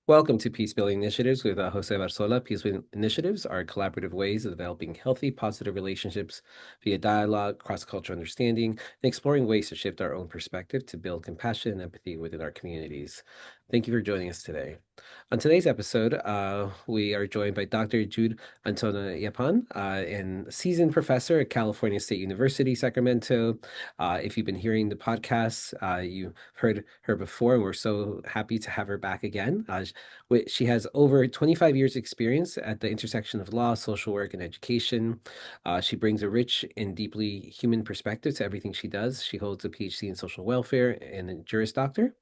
Welcome to Peacebuilding Initiatives with José Barzola. Peacebuilding Initiatives are collaborative ways of developing healthy, positive relationships via dialogue, cross-cultural understanding, and exploring ways to shift our own perspective to build compassion and empathy within our communities. Thank you for joining us today. On today's episode, we are joined by Dr. Jude Antonyappan, a seasoned professor at California State University, Sacramento. If you've been hearing the podcast, you've heard her before, and we're so happy to have her back again. She has over 25 years experience at the intersection of law, social work, and education. She brings a rich and deeply human perspective to everything she does. She holds a Ph.D. in social welfare and a Juris Doctor.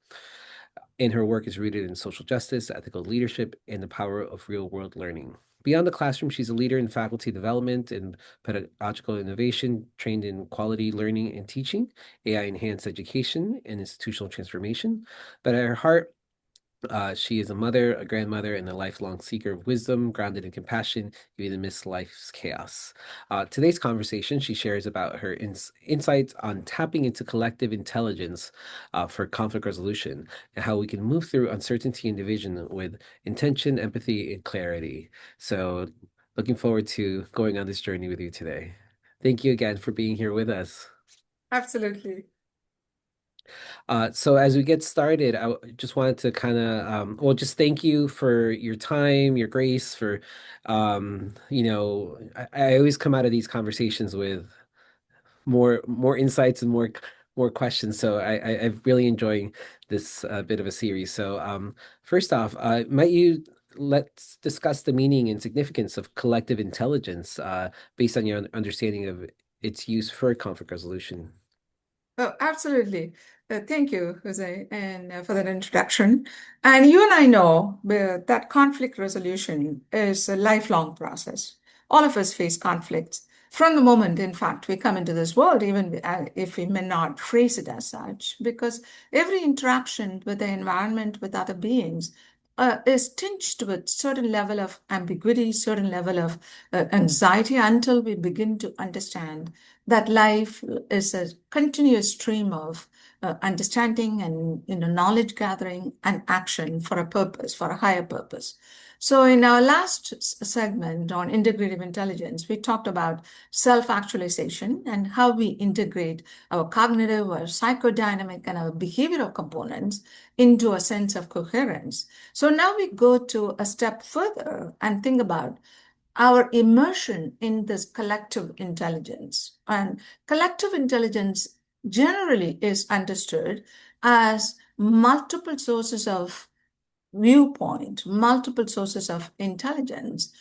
And her work is rooted in social justice, ethical leadership, and the power of real-world learning. Beyond the classroom, she's a leader in faculty development and pedagogical innovation, trained in quality learning and teaching, AI-enhanced education, and institutional transformation. But at her heart, she is a mother, a grandmother, and a lifelong seeker of wisdom, grounded in compassion, even amidst life's chaos. Today's conversation, she shares about her insights on tapping into collective intelligence for conflict resolution and how we can move through uncertainty and division with intention, empathy, and clarity. So, looking forward to going on this journey with you today. Thank you again for being here with us. Absolutely. So as we get started, just wanted to kind of, just thank you for your time, your grace, for, I always come out of these conversations with more insights and more questions. So I've really enjoying this bit of a series. So first off, let's discuss the meaning and significance of collective intelligence based on your understanding of its use for conflict resolution. Oh, absolutely. Thank you, Jose, and for that introduction. And you and I know that conflict resolution is a lifelong process. All of us face conflicts from the moment, in fact, we come into this world, even if we may not phrase it as such, because every interaction with the environment, with other beings, is tinged with certain level of ambiguity, certain level of anxiety until we begin to understand that life is a continuous stream of understanding and knowledge gathering and action for a purpose, for a higher purpose. So in our last segment on integrative intelligence, we talked about self-actualization and how we integrate our cognitive, our psychodynamic, and our behavioral components into a sense of coherence. So now we go to a step further and think about our immersion in this collective intelligence. And collective intelligence generally is understood as multiple sources of viewpoint, multiple sources of intelligence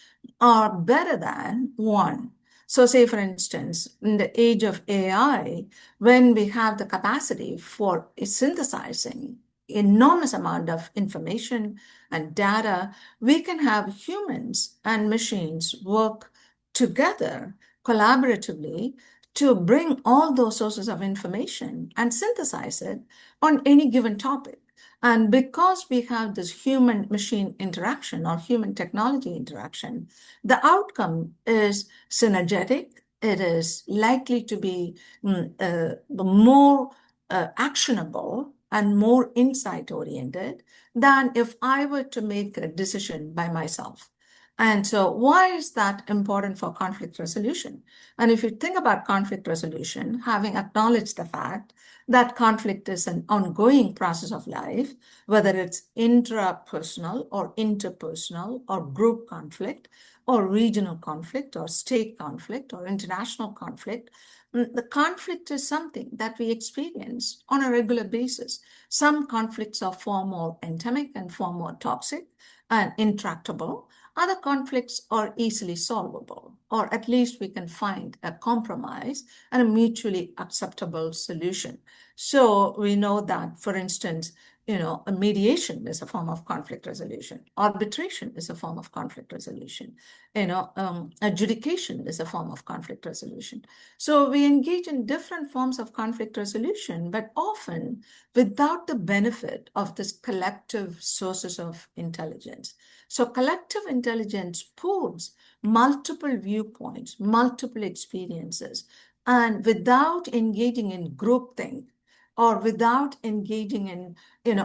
are better than one. So, say for instance, in the age of AI, when we have the capacity for synthesizing enormous amount of information and data, we can have humans and machines work together collaboratively to bring all those sources of information and synthesize it on any given topic. And because we have this human machine interaction or human technology interaction, the outcome is synergetic. It is likely to be more actionable and more insight oriented than if I were to make a decision by myself. And so, why is that important for conflict resolution? And if you think about conflict resolution, having acknowledged the fact that conflict is an ongoing process of life, whether it's intrapersonal or interpersonal or group conflict or regional conflict or state conflict or international conflict, the conflict is something that we experience on a regular basis. Some conflicts are far more endemic and far more toxic and intractable. Other conflicts are easily solvable, or at least we can find a compromise and a mutually acceptable solution. So we know that, for instance, a mediation is a form of conflict resolution. Arbitration is a form of conflict resolution. Adjudication is a form of conflict resolution. So we engage in different forms of conflict resolution, but often without the benefit of this collective sources of intelligence. So collective intelligence pools multiple viewpoints, multiple experiences, and without engaging in groupthink, or without engaging in,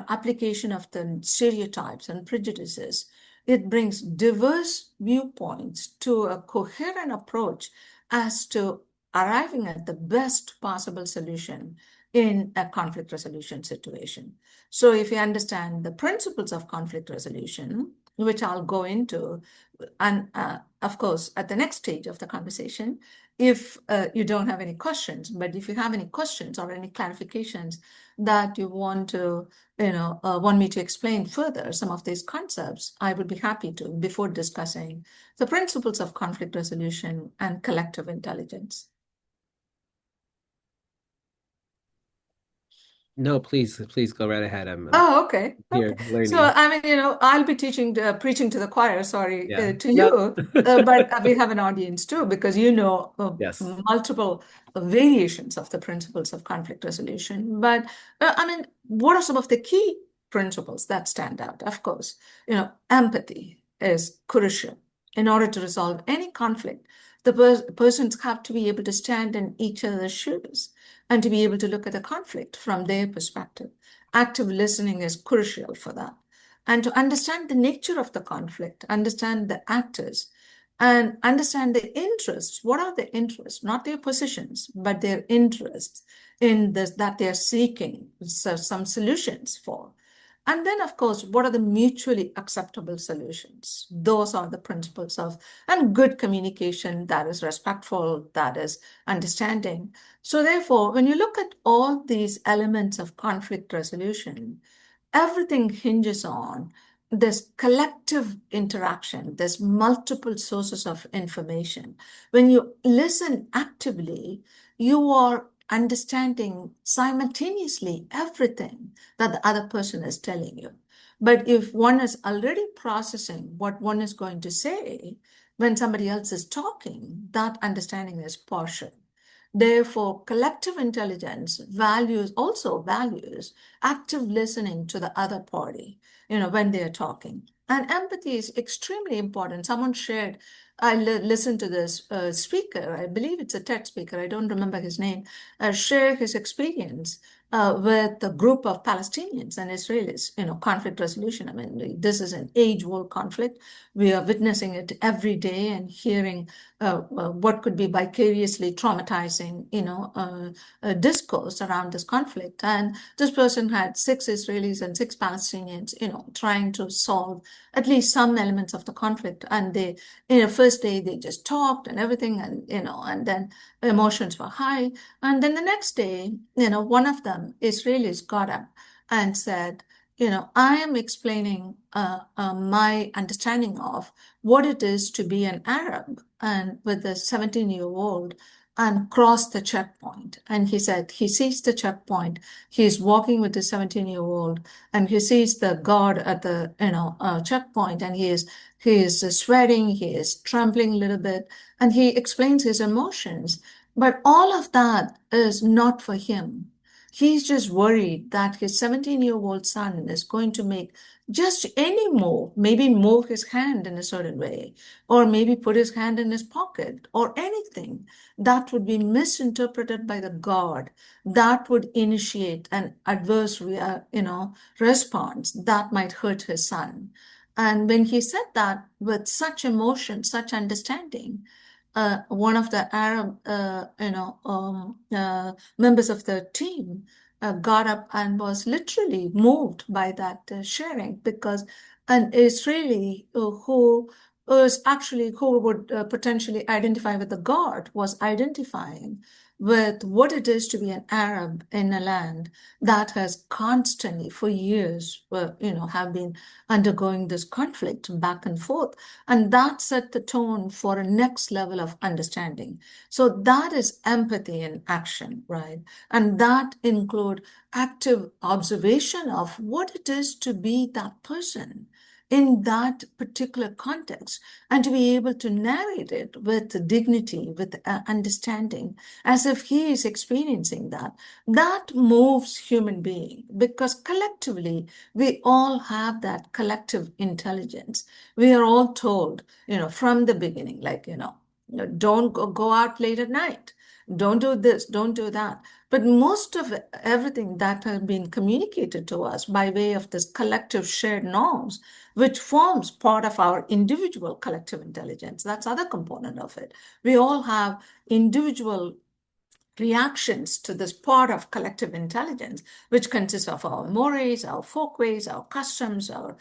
application of the stereotypes and prejudices. It brings diverse viewpoints to a coherent approach as to arriving at the best possible solution in a conflict resolution situation. So if you understand the principles of conflict resolution, which I'll go into, and of course, at the next stage of the conversation, if you don't have any questions, but if you have any questions or any clarifications that you want to, want me to explain further some of these concepts, I would be happy to before discussing the principles of conflict resolution and collective intelligence. No, please go right ahead. I'm Oh, okay. here Okay. So, learning. I mean, I'll be preaching to the choir, sorry, Yeah. to No. you, but we have an audience too, because Yes. multiple variations of the principles of conflict resolution. But, I mean, what are some of the key principles that stand out? Of course, empathy is crucial. In order to resolve any conflict, the persons have to be able to stand in each other's shoes and to be able to look at the conflict from their perspective. Active listening is crucial for that. And to understand the nature of the conflict, understand the actors, and understand the interests. What are the interests? Not their positions, but their interests in this that they're seeking some solutions for. And then, of course, what are the mutually acceptable solutions? Those are the principles of and good communication that is respectful, that is understanding. So, therefore, when you look at all these elements of conflict resolution, everything hinges on this collective interaction, there's multiple sources of information. When you listen actively, you are understanding simultaneously everything that the other person is telling you. But if one is already processing what one is going to say when somebody else is talking, that understanding is partial. Therefore, collective intelligence also values active listening to the other party, when they're talking. And empathy is extremely important. Someone shared, I listened to this speaker, I believe it's a TED speaker, I don't remember his name, share his experience with a group of Palestinians and Israelis, conflict resolution. I mean, this is an age-old conflict. We are witnessing it every day and hearing what could be vicariously traumatizing, discourse around this conflict. And this person had 6 Israelis and 6 Palestinians, trying to solve at least some elements of the conflict. And they, first day they just talked and everything, and and then emotions were high. And then the next day, one of them, Israelis, got up and said, I am explaining my understanding of what it is to be an Arab and with a 17-year-old and cross the checkpoint. And he said he sees the checkpoint. He's walking with the 17-year-old and he sees the guard at the checkpoint, and he is sweating, he is trembling a little bit, and he explains his emotions. But all of that is not for him. He's just worried that his 17-year-old son is going to make just any move, maybe move his hand in a certain way, or maybe put his hand in his pocket, or anything that would be misinterpreted by the guard, that would initiate an adverse, response that might hurt his son. And when he said that with such emotion, such understanding, one of the Arab, members of the team got up and was literally moved by that sharing, because an Israeli who who would potentially identify with the God was identifying with what it is to be an Arab in a land that has constantly, for years, have been undergoing this conflict back and forth. And that set the tone for a next level of understanding. So that is empathy in action, right? And that include active observation of what it is to be that person in that particular context, and to be able to narrate it with dignity, with understanding, as if he is experiencing that. That moves human being, because collectively we all have that collective intelligence. We are all told, from the beginning, like, don't go out late at night. don't do this, don't do that. But most of everything that has been communicated to us by way of this collective shared norms, which forms part of our individual collective intelligence, that's other component of it. We all have individual reactions to this part of collective intelligence, which consists of our mores, our folkways, our customs, our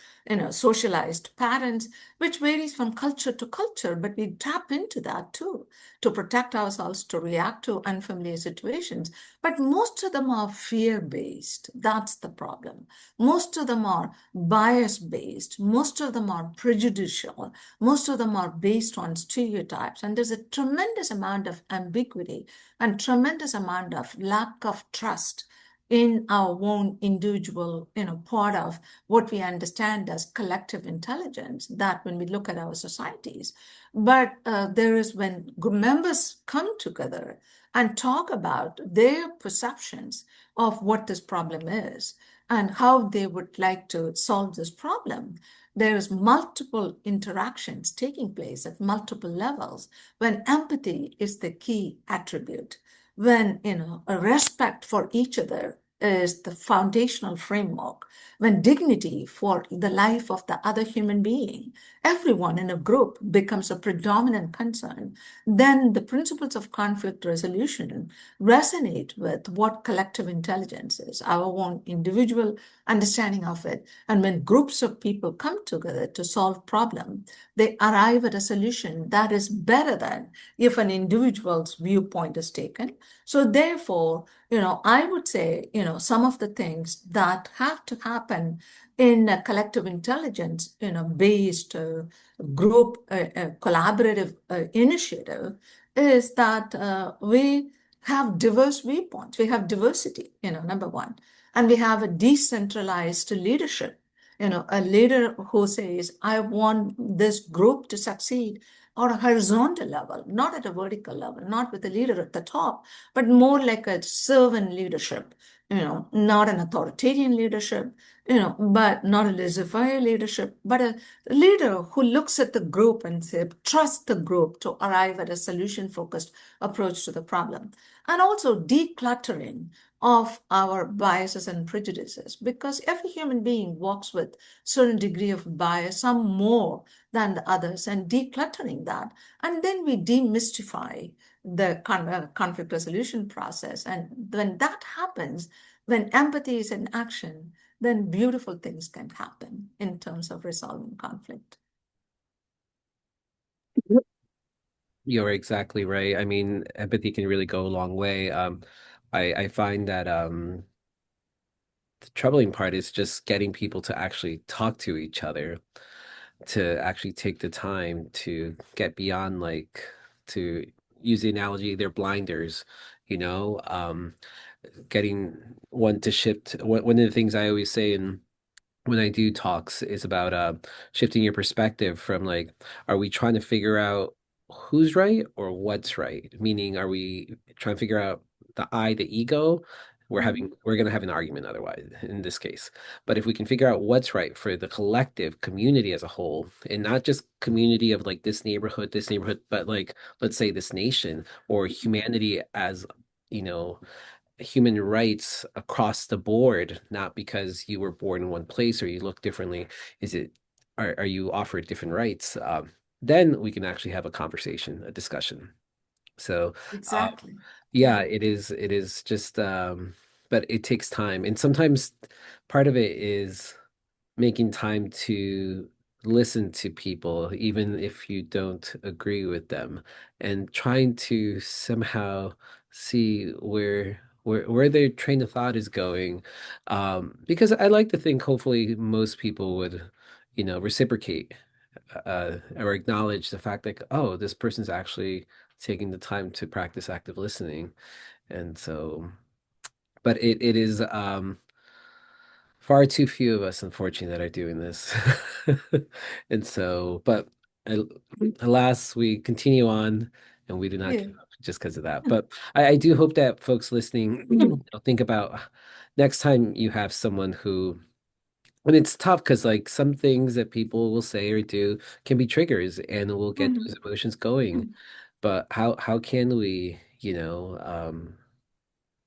socialized patterns, which varies from culture to culture, but we tap into that too to protect ourselves, to react to unfamiliar situations. But most of them are fear-based. That's the problem. Most of them are bias-based. Most of them are prejudicial. Most of them are based on stereotypes. And there's a tremendous amount of ambiguity and tremendous amount of lack of trust in our own individual, part of what we understand as collective intelligence, that when we look at our societies. But there is when members come together and talk about their perceptions of what this problem is and how they would like to solve this problem. There is multiple interactions taking place at multiple levels when empathy is the key attribute, when a respect for each other is the foundational framework, when dignity for the life of the other human being, everyone in a group becomes a predominant concern, then the principles of conflict resolution resonate with what collective intelligence is, our own individual understanding of it. And when groups of people come together to solve problems, they arrive at a solution that is better than if an individual's viewpoint is taken. So therefore, I would say, some of the things that have to happen in a collective intelligence, based group, collaborative initiative is that we have diverse viewpoints. We have diversity, number one. And we have a decentralized leadership, a leader who says, I want this group to succeed on a horizontal level, not at a vertical level, not with a leader at the top, but more like a servant leadership, not an authoritarian leadership, but not a laissez-faire leadership, but a leader who looks at the group and say, trust the group to arrive at a solution-focused approach to the problem. And also decluttering of our biases and prejudices, because every human being walks with certain degree of bias, some more than the others, and decluttering that. And then we demystify the conflict resolution process. And when that happens, when empathy is in action, then beautiful things can happen in terms of resolving conflict. You're exactly right. I mean, empathy can really go a long way. I find that the troubling part is just getting people to actually talk to each other, to actually take the time to get beyond, like, to use the analogy, they're blinders, you know, getting one to shift. One of the things I always say in when I do talks is about shifting your perspective from, like, are we trying to figure out who's right or what's right? Meaning, are we trying to figure out the ego? Mhm. We're gonna have an argument otherwise in this case. But if we can figure out what's right for the collective community as a whole, and not just community of like this neighborhood, but like let's say this nation or humanity as, you know, human rights across the board, not because you were born in one place or you look differently. Is it, are you offered different rights? Then we can actually have a conversation, a discussion. So, uh, Exactly. yeah, Yeah. it is just, but it takes time. And sometimes part of it is making time to listen to people, even if you don't agree with them, and trying to somehow see where their train of thought is going. Because I like to think hopefully most people would, reciprocate or acknowledge the fact that, oh, this person's actually taking the time to practice active listening. And so, but it is far too few of us, unfortunately, that are doing this. And so, but al- alas, we continue on and we do not Yeah. give up just because of that. But I do hope that folks listening think about next time you have someone who, and it's tough because like some things that people will say or do can be triggers and will get those Mhm. emotions going. But how can we you know,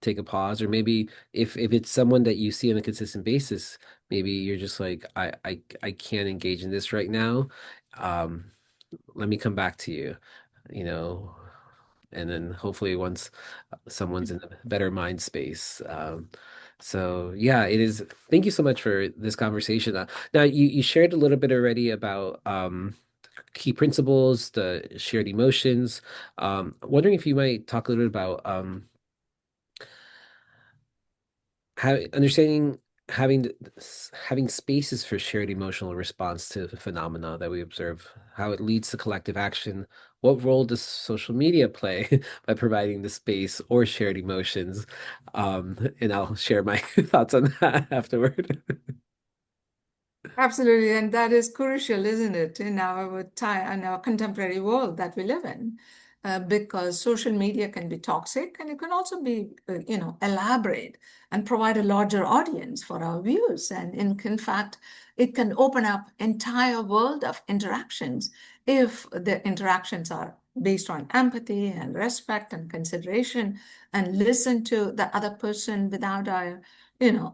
take a pause, or maybe if it's someone that you see on a consistent basis, maybe you're just like, I can't engage in this right now. Um, Let me come back to you, you know, and then hopefully once someone's in a better mind space. So yeah, it is. Thank you so much for this conversation. Now you shared a little bit already about key principles, the shared emotions. Wondering if you might talk a little bit about how understanding having spaces for shared emotional response to the phenomena that we observe, how it leads to collective action. What role does social media play by providing the space or shared emotions? And I'll share my thoughts on that afterward. Absolutely, and that is crucial, isn't it, in our time, in our contemporary world that we live in, because social media can be toxic, and it can also be, elaborate and provide a larger audience for our views. And in fact, it can open up entire world of interactions if the interactions are based on empathy and respect and consideration, and listen to the other person without our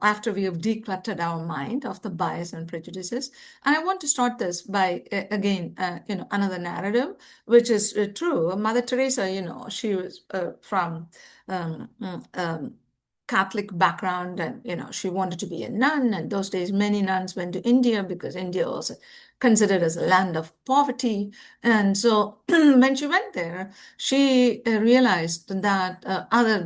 after we have decluttered our mind of the bias and prejudices. And I want to start this by, again, another narrative, which is true. Mother Teresa, she was from Catholic background, and, she wanted to be a nun. And those days, many nuns went to India because India was considered as a land of poverty. And so when she went there, she realized that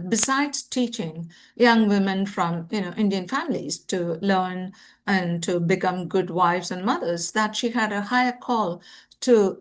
besides teaching young women from Indian families to learn and to become good wives and mothers, that she had a higher call to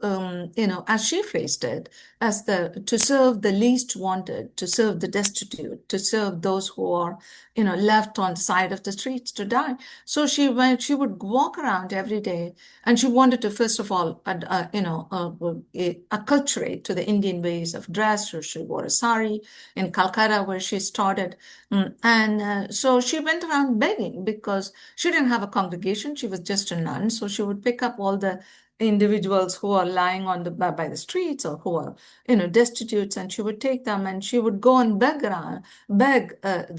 as she phrased it, as the to serve the least wanted, to serve the destitute, to serve those who are left on the side of the streets to die. So she would walk around every day, and she wanted to first of all acculturate to the Indian ways of dress. So she wore a sari in Calcutta, where she started. And so she went around begging because she didn't have a congregation. She was just a nun. So she would pick up all the individuals who are lying on the by the streets, or who are destitutes, and she would take them, and she would go and beg the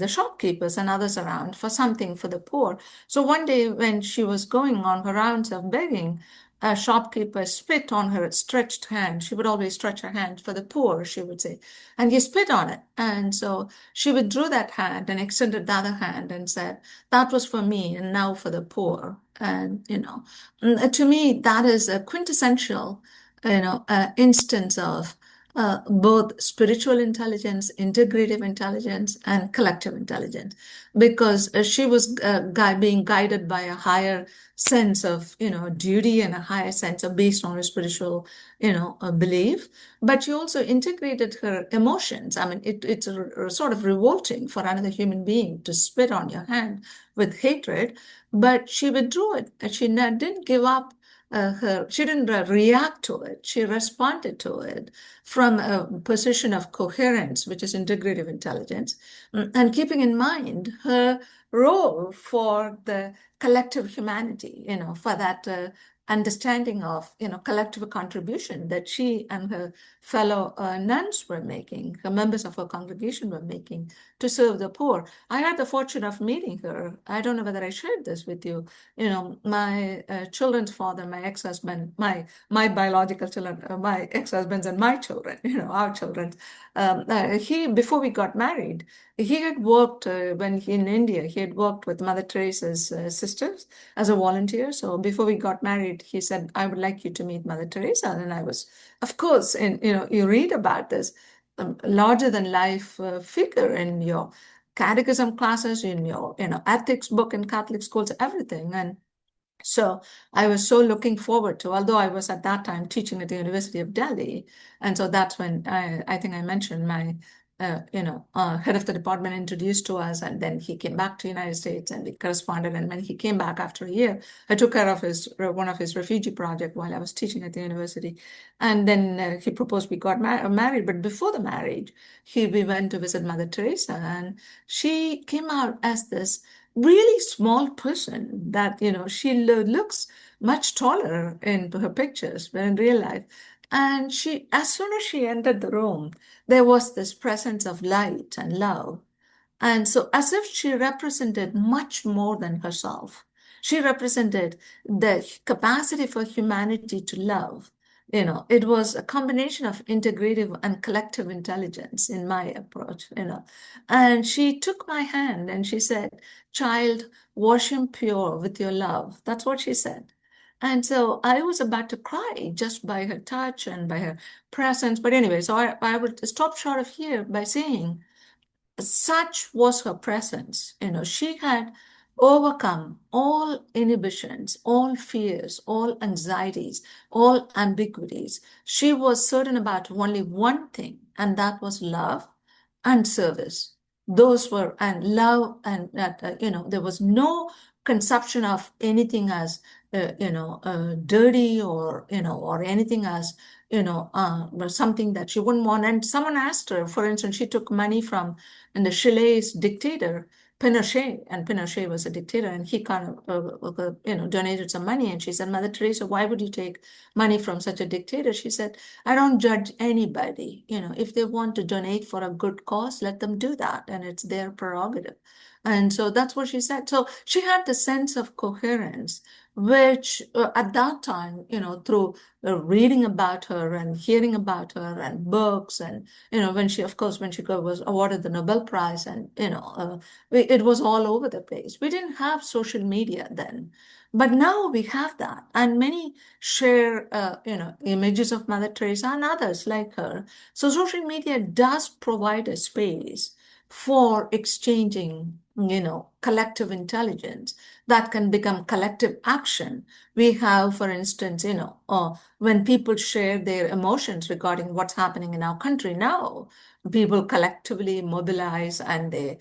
shopkeepers and others around for something for the poor. So one day when she was going on her rounds of begging, a shopkeeper spit on her stretched hand. She would always stretch her hand for the poor, she would say, and he spit on it. And so she withdrew that hand and extended the other hand and said, "That was for me, and now for the poor." And to me, that is a quintessential instance of both spiritual intelligence, integrative intelligence, and collective intelligence, because she was being guided by a higher sense of duty, and a higher sense of, based on her spiritual belief. But she also integrated her emotions. I mean, it's sort of revolting for another human being to spit on your hand with hatred, but she withdrew it, and she didn't give up she didn't react to it. She responded to it from a position of coherence, which is integrative intelligence, and keeping in mind her role for the collective humanity, for that understanding of, collective contribution that she and her fellow nuns were making, her members of her congregation were making to serve the poor. I had the fortune of meeting her. I don't know whether I shared this with you. My children's father, my ex-husband, my biological children, my ex-husbands and my children, our children. He, before we got married, he had worked in India. He had worked with Mother Teresa's sisters as a volunteer. So before we got married, he said, "I would like you to meet Mother Teresa." And I was, of course, and you read about this larger than life figure in your catechism classes, in your ethics book in Catholic schools, everything. And so I was so looking forward to, although I was at that time teaching at the University of Delhi. And so that's when I think I mentioned my head of the department introduced to us, and then he came back to the United States and we corresponded. And when he came back after a year, I took care of one of his refugee project while I was teaching at the university. And then he proposed we got married. But before the marriage, we went to visit Mother Teresa, and she came out as this really small person that she looks much taller in her pictures, but in real life And as soon as she entered the room, there was this presence of light and love. And so, as if she represented much more than herself, she represented the capacity for humanity to love. It was a combination of integrative and collective intelligence in my approach. And she took my hand and she said, "Child, wash him pure with your love." That's what she said. And so I was about to cry just by her touch and by her presence. But anyway, so I would stop short of here by saying, such was her presence. She had overcome all inhibitions, all fears, all anxieties, all ambiguities. She was certain about only one thing, and that was love and service. Those were, and love, and there was no conception of anything as, dirty, or anything as, something that she wouldn't want. And someone asked her, for instance, she took money from the Chile's dictator, Pinochet, and Pinochet was a dictator, and he kind of, donated some money. And she said, "Mother Teresa, why would you take money from such a dictator?" She said, "I don't judge anybody. If they want to donate for a good cause, let them do that, and it's their prerogative." And so that's what she said. So she had the sense of coherence, which at that time, through reading about her and hearing about her and books, and when she, of course, when she was awarded the Nobel Prize, and it was all over the place. We didn't have social media then, but now we have that, and many share images of Mother Teresa and others like her. So social media does provide a space for exchanging collective intelligence that can become collective action. We have, for instance, when people share their emotions regarding what's happening in our country now, people collectively mobilize and they,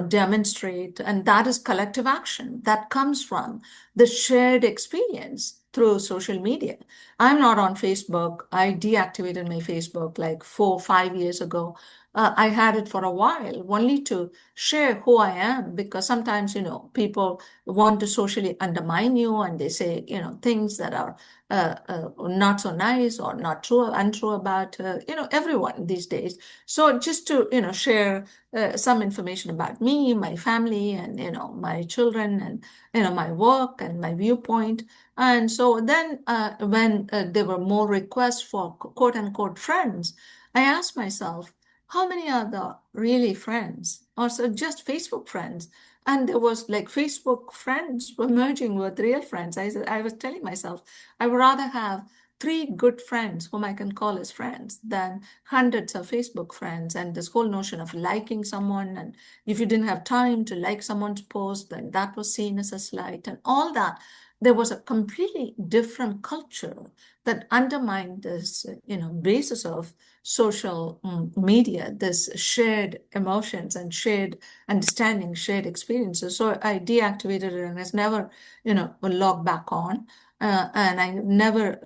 demonstrate, and that is collective action that comes from the shared experience through social media. I'm not on Facebook. I deactivated my Facebook like 4 or 5 years ago. I had it for a while only to share who I am, because sometimes, people want to socially undermine you, and they say, things that are not so nice or not true, untrue about, everyone these days. So just to, share some information about me, my family, and, my children, and, my work and my viewpoint. And so then when there were more requests for quote unquote friends, I asked myself, how many are the really friends, or so just Facebook friends? And there was like Facebook friends were merging with real friends. I was telling myself, I would rather have three good friends whom I can call as friends than hundreds of Facebook friends. And this whole notion of liking someone, and if you didn't have time to like someone's post, then that was seen as a slight, and all that. There was a completely different culture that undermined this, basis of social media, this shared emotions and shared understanding, shared experiences. So I deactivated it and it's never, logged back on. And I never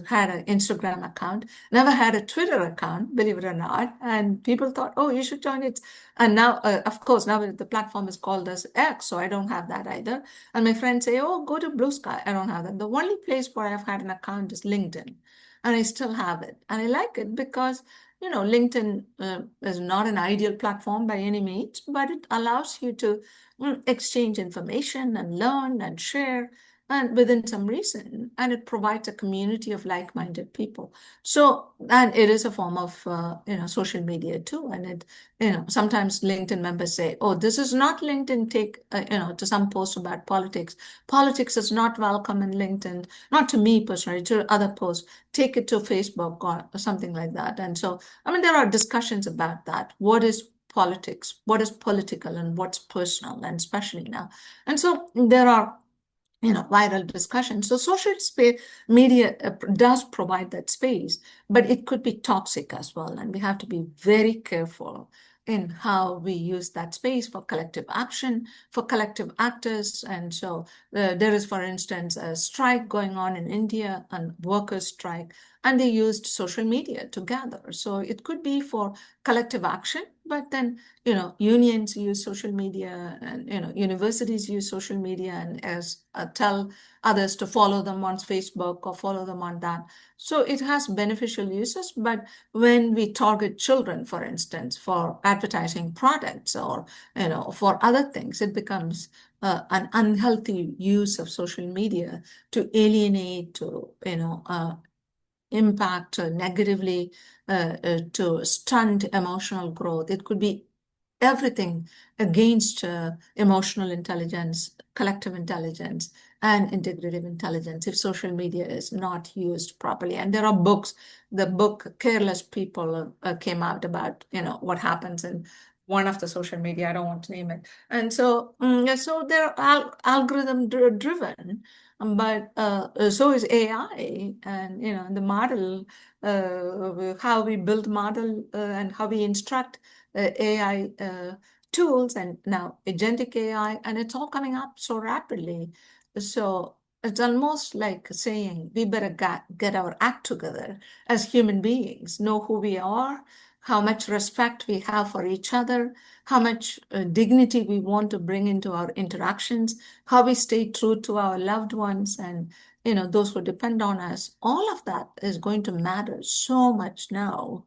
had an Instagram account, never had a Twitter account, believe it or not. And people thought, oh, you should join it. And now, of course, now the platform is called as X, so I don't have that either. And my friends say, oh, go to Blue Sky. I don't have that. The only place where I've had an account is LinkedIn, and I still have it. And I like it because, LinkedIn is not an ideal platform by any means, but it allows you to exchange information and learn and share, and within some reason, and it provides a community of like-minded people. So, and it is a form of, social media too. And it, sometimes LinkedIn members say, oh, this is not LinkedIn, take, to some posts about politics. Politics is not welcome in LinkedIn, not to me personally, to other posts. Take it to Facebook or something like that. And so, I mean, there are discussions about that. What is politics? What is political and what's personal, and especially now. And so there are viral discussion. So social space media does provide that space, but it could be toxic as well. And we have to be very careful in how we use that space for collective action, for collective actors. And so there is, for instance, a strike going on in India, and workers' strike. and they used social media to gather. So it could be for collective action, but then, unions use social media, and, universities use social media and as tell others to follow them on Facebook or follow them on that. So it has beneficial uses, but when we target children, for instance, for advertising products or, for other things, it becomes an unhealthy use of social media to alienate, to, impact negatively, to stunt emotional growth. It could be everything against emotional intelligence, collective intelligence, and integrative intelligence if social media is not used properly. And there are books. The book Careless People came out about, what happens in one of the social media. I don't want to name it. And so, yeah, so they're algorithm driven, but so is AI, and the model, how we build model and how we instruct AI tools, and now agentic AI, and it's all coming up so rapidly. So it's almost like saying we better get our act together as human beings, know who we are, how much respect we have for each other, how much dignity we want to bring into our interactions, how we stay true to our loved ones and those who depend on us. All of that is going to matter so much now,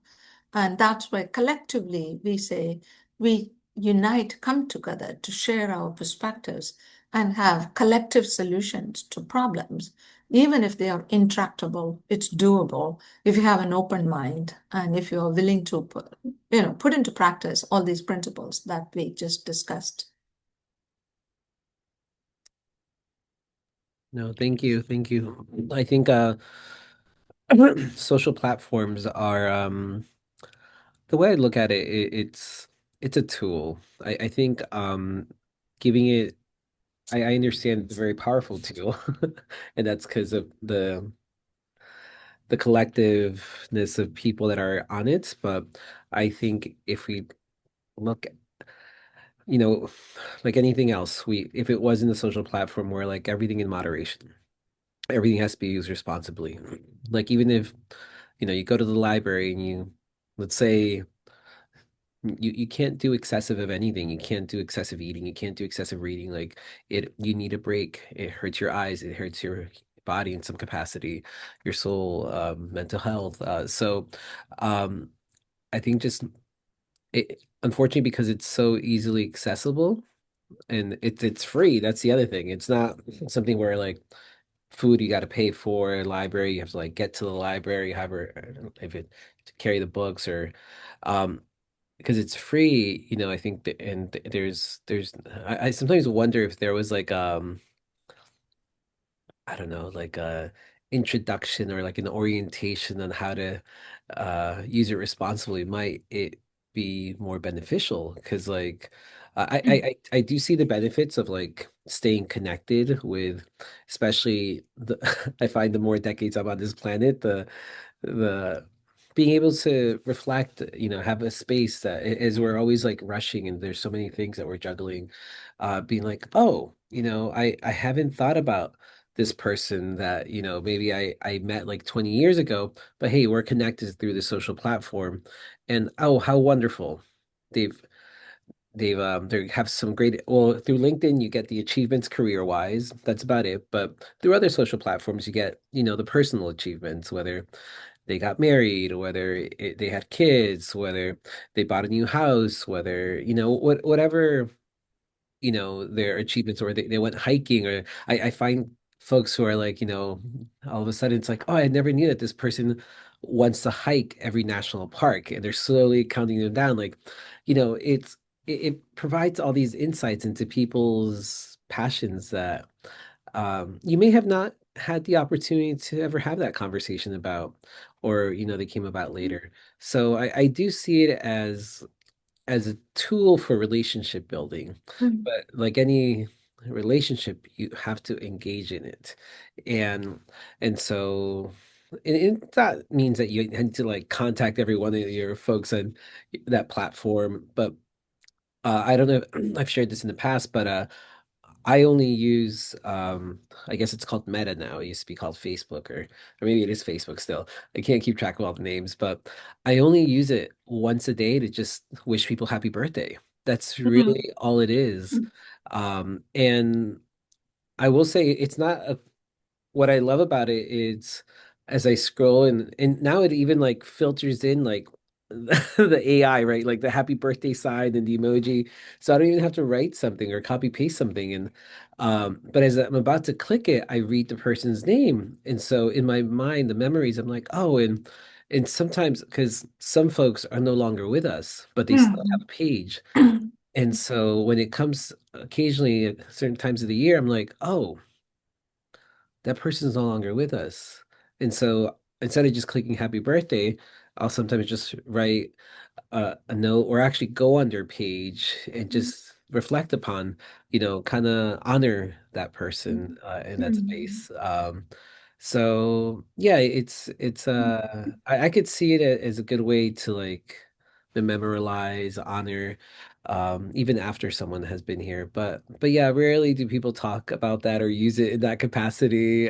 and that's why collectively we say we unite, come together to share our perspectives and have collective solutions to problems. Even if they are intractable, it's doable if you have an open mind and if you are willing to put into practice all these principles that we just discussed. No, thank you. Thank you. I think social platforms are the way I look at it, it's a tool. I think giving it I understand it's a very powerful tool, and that's because of the collectiveness of people that are on it. But I think if we look, you know, like anything else, we if it wasn't a social platform where like everything in moderation, everything has to be used responsibly. Like even if, you go to the library and let's say you can't do excessive of anything. You can't do excessive eating. You can't do excessive reading. Like you need a break. It hurts your eyes. It hurts your body in some capacity, your soul, mental health. So um, I think just unfortunately because it's so easily accessible and it's free. That's the other thing. It's not something where like food you got to pay for, library you have to like get to the library, however if it to carry the books or um because it's free, I think and there's I sometimes wonder if there was like I don't know, like a introduction or like an orientation on how to use it responsibly. Might it be more beneficial? Because like I do see the benefits of like staying connected with, especially the I find the more decades I'm on this planet, the being able to reflect, have a space that as we're always like rushing and there's so many things that we're juggling, being like, oh, I haven't thought about this person that, maybe I met like 20 years ago, but hey, we're connected through the social platform. And oh, how wonderful. They've they have some great, well, through LinkedIn you get the achievements career wise. That's about it. But through other social platforms you get, the personal achievements, whether they got married, whether they had kids, whether they bought a new house, whether, whatever, their achievements, or they went hiking, or I find folks who are like, all of a sudden it's like, oh, I never knew that this person wants to hike every national park, and they're slowly counting them down. Like, it provides all these insights into people's passions that you may have not had the opportunity to ever have that conversation about, or they came about later. So I do see it as a tool for relationship building, Mhm. but like any relationship, you have to engage in it, and so. And that means that you need to like contact every one of your folks on that platform. But I don't know if I've shared this in the past, but I only use I guess it's called Meta now. It used to be called Facebook or maybe it is Facebook still. I can't keep track of all the names, but I only use it once a day to just wish people happy birthday. That's Mhm. really all it is. And I will say it's not a what I love about it is as I scroll and now it even like filters in like the AI, right? Like the happy birthday sign and the emoji. So I don't even have to write something or copy paste something. And but as I'm about to click it, I read the person's name. And so in my mind, the memories, I'm like, oh, and sometimes because some folks are no longer with us, but they still have Mhm. a page. And so when it comes occasionally at certain times of the year, I'm like, oh, that person's no longer with us. And so instead of just clicking happy birthday, I'll sometimes just write a note or actually go on their page and just reflect upon, kind of honor that person in that Mhm. space. So yeah, I could see it as a good way to like memorialize, honor, even after someone has been here. But yeah, rarely do people talk about that or use it in that capacity.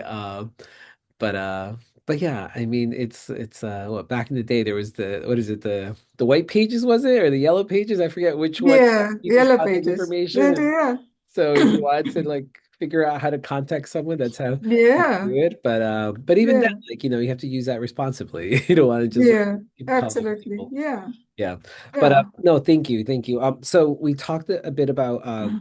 But uh but yeah, I mean it's what back in the day there was the what is it, the white pages was it or the yellow pages? I forget which one Yeah, people's yellow contact pages. information. Yeah, And yeah. so if you wanted to like figure out how to contact someone, that's how you Yeah, do it. But even then, yeah, like, you have to use that responsibly. You don't want to just like yeah, keep calling absolutely. people. Yeah, Yeah. But yeah. no, thank you. Thank you. So we talked a bit about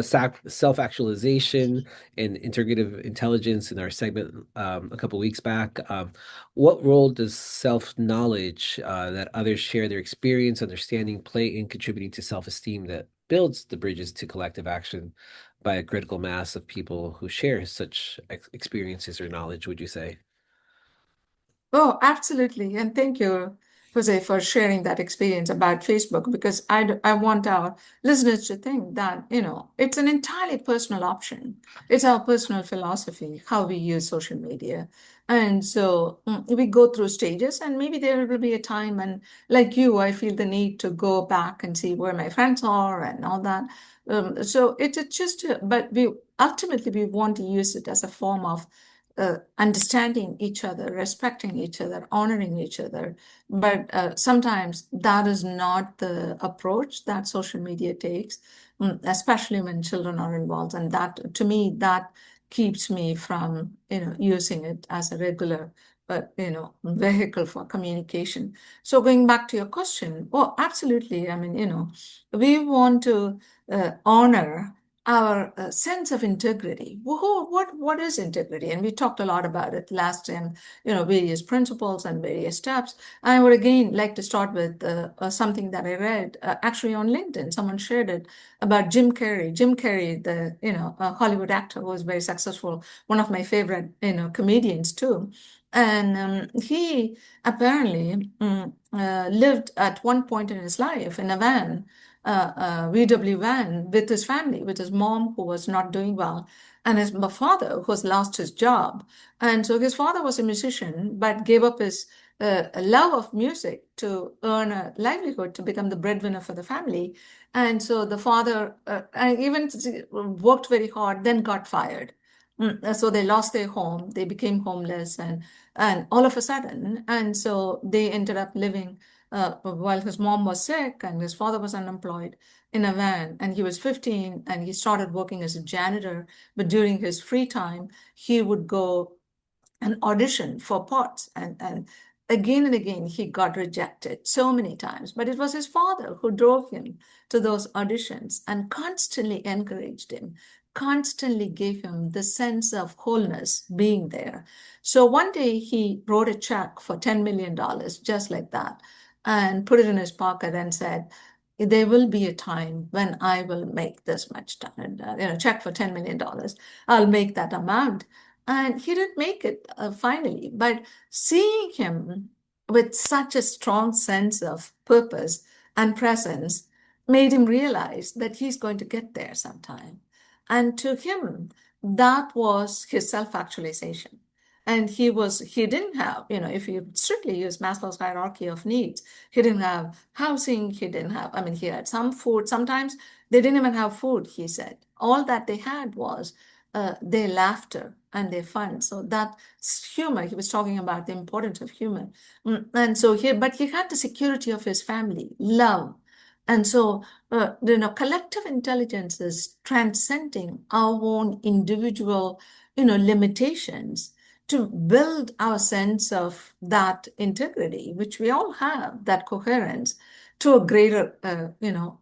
self-actualization and integrative intelligence in our segment a couple weeks back. What role does self-knowledge that others share their experience, understanding, play in contributing to self-esteem that builds the bridges to collective action by a critical mass of people who share such experiences or knowledge, would you say? Oh, absolutely. And thank you, Jose, for sharing that experience about Facebook because I want our listeners to think that, it's an entirely personal option. It's our personal philosophy, how we use social media. And so we go through stages, and maybe there will be a time, and like you, I feel the need to go back and see where my friends are and all that. So it's just, but we ultimately we want to use it as a form of understanding each other, respecting each other, honoring each other. But sometimes that is not the approach that social media takes, especially when children are involved. And that, to me, that keeps me from, using it as a regular, vehicle for communication. So going back to your question, oh, absolutely. I mean, we want to honor our sense of integrity. What is integrity? And we talked a lot about it last time, various principles and various steps. And I would again like to start with something that I read actually on LinkedIn. Someone shared it about Jim Carrey. Jim Carrey, the Hollywood actor who was very successful, one of my favorite comedians too. And he apparently lived at one point in his life in a van, VW van with his family, with his mom who was not doing well, and his father who has lost his job. And so his father was a musician, but gave up his love of music to earn a livelihood to become the breadwinner for the family. And so the father even worked very hard, then got fired. So they lost their home, they became homeless, and all of a sudden, and so they ended up living while his mom was sick and his father was unemployed in a van. And he was 15 and he started working as a janitor. But during his free time, he would go an audition for parts, and again and again he got rejected so many times, but it was his father who drove him to those auditions and constantly encouraged him, constantly gave him the sense of wholeness being there. So one day he wrote a check for $10 million just like that and put it in his pocket and said, there will be a time when I will make this much time, check for $10 million. I'll make that amount. And he didn't make it finally. But seeing him with such a strong sense of purpose and presence made him realize that he's going to get there sometime. And to him, that was his self actualization. And he didn't have, if you strictly use Maslow's hierarchy of needs, he didn't have housing, he didn't have, I mean, he had some food. Sometimes they didn't even have food, he said. All that they had was their laughter and their fun. So that's humor. He was talking about the importance of humor. And so but he had the security of his family, love. And so, collective intelligence is transcending our own individual, limitations to build our sense of that integrity, which we all have, that coherence, to a greater,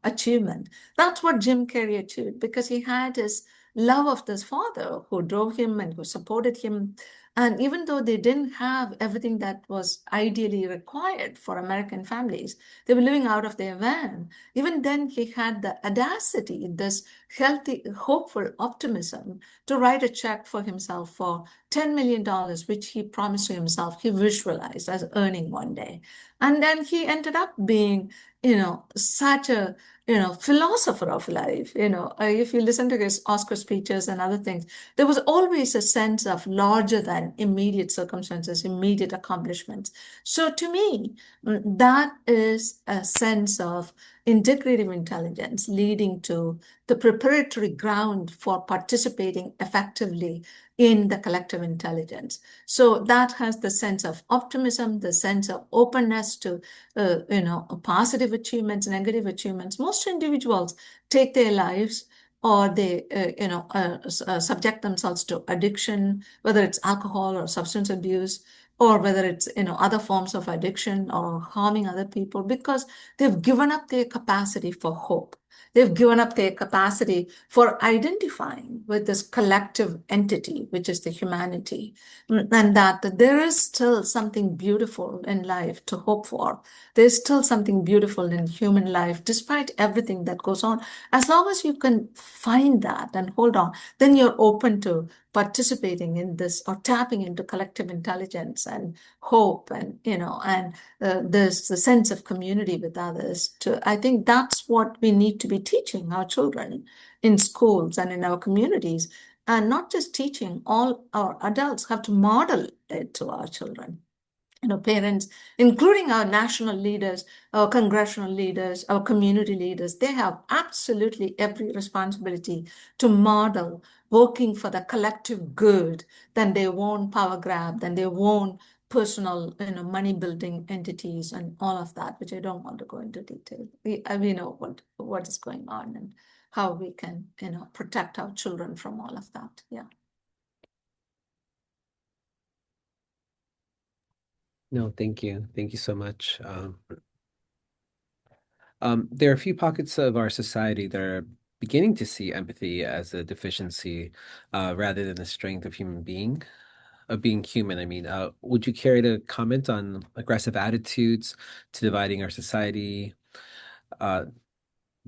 achievement. That's what Jim Carrey achieved because he had his love of this father who drove him and who supported him. And even though they didn't have everything that was ideally required for American families, they were living out of their van. Even then, he had the audacity, this healthy, hopeful optimism to write a check for himself for $10 million, which he promised to himself he visualized as earning one day. And then he ended up being, such a philosopher of life. If you listen to his Oscar speeches and other things, there was always a sense of larger than immediate circumstances, immediate accomplishments. So to me, that is a sense of integrative intelligence leading to the preparatory ground for participating effectively in the collective intelligence. So that has the sense of optimism, the sense of openness to, positive achievements, negative achievements. Most individuals take their lives or they, subject themselves to addiction, whether it's alcohol or substance abuse, or whether it's, other forms of addiction or harming other people because they've given up their capacity for hope. They've given up their capacity for identifying with this collective entity, which is the humanity, and that there is still something beautiful in life to hope for. There's still something beautiful in human life, despite everything that goes on. As long as you can find that and hold on, then you're open to participating in this or tapping into collective intelligence and hope and, there's the sense of community with others. I think that's what we need to be teaching our children in schools and in our communities. And not just teaching, all our adults have to model it to our children. Parents, including our national leaders, our congressional leaders, our community leaders, they have absolutely every responsibility to model working for the collective good than their own power grab, than their own personal, money building entities and all of that, which I don't want to go into detail. We know what is going on and how we can, protect our children from all of that. Yeah. No, thank you. Thank you so much. There are a few pockets of our society that are beginning to see empathy as a deficiency rather than a strength of being human. I mean, would you care to comment on aggressive attitudes to dividing our society uh,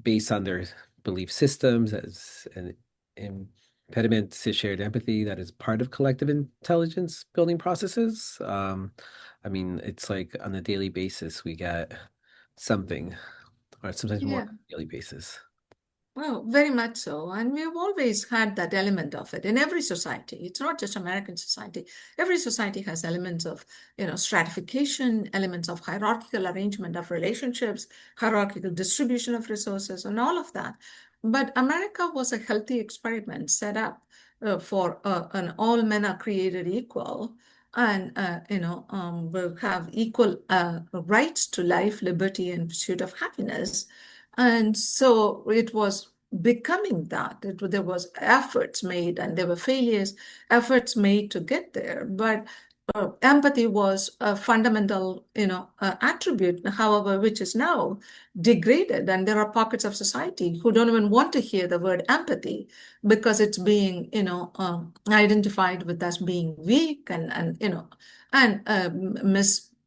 based on their belief systems as an impediment to shared empathy that is part of collective intelligence building processes? I mean, it's like on a daily basis, we get something, or sometimes more on Yeah. a daily basis. Well, very much so. And we've always had that element of it in every society. It's not just American society. Every society has elements of, stratification, elements of hierarchical arrangement of relationships, hierarchical distribution of resources, and all of that. But America was a healthy experiment set up for an all men are created equal and, will have equal rights to life, liberty, and pursuit of happiness. And so it was becoming that. There was efforts made and there were failures, efforts made to get there. But empathy was a fundamental, attribute, however, which is now degraded. And there are pockets of society who don't even want to hear the word empathy because it's being, identified with as being weak and